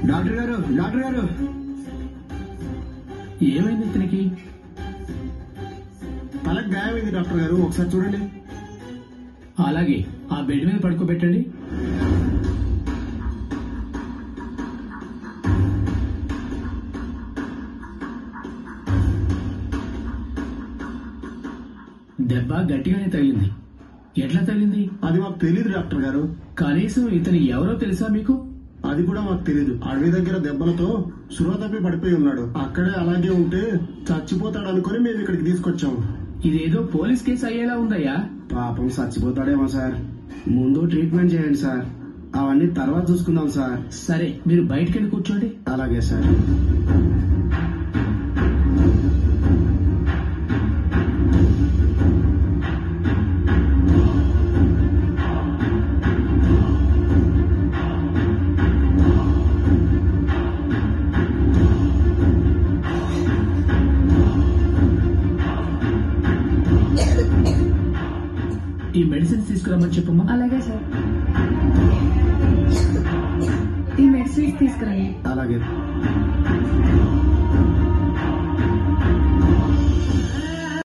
Doctor గారు, doctor గారు, ఏమైంది ఇతనికి? తలకు గాయమైంది డాక్టర్ గారు, ఒకసారి చూడండి. అలాగే ఆ బెడ్ మీద పడుకోబెట్టండి. దెబ్బ గట్టిగానే తగిలింది. ఎట్లా తగిలింది? అది మాకు తెలియదు డాక్టర్ గారు. కనీసం ఇతను ఎవరో తెలుసా మీకు? అది కూడా మాకు తెలియదు. అడవి దగ్గర దెబ్బలతో సురవ తప్పి పడిపోయి ఉన్నాడు. అక్కడే అలాగే ఉంటే చచ్చిపోతాడు అనుకుని మేము ఇక్కడికి తీసుకొచ్చాము. ఇదేదో పోలీస్ కేసు అయ్యేలా ఉందయ్యా. పాపం చచ్చిపోతాడేమో సార్. ముందు ట్రీట్మెంట్ చేయండి సార్, అవన్నీ తర్వాత చూసుకుందాం సార్. సరే, మీరు బయటకెళ్ళి కూర్చోండి. అలాగే సార్. ఈ మెడిసిన్స్ తీసుకురమ్మని చెప్పమ్మా. అలాగే సార్. ఈ మెడిసిన్స్ తీసుకురండి. అలాగే.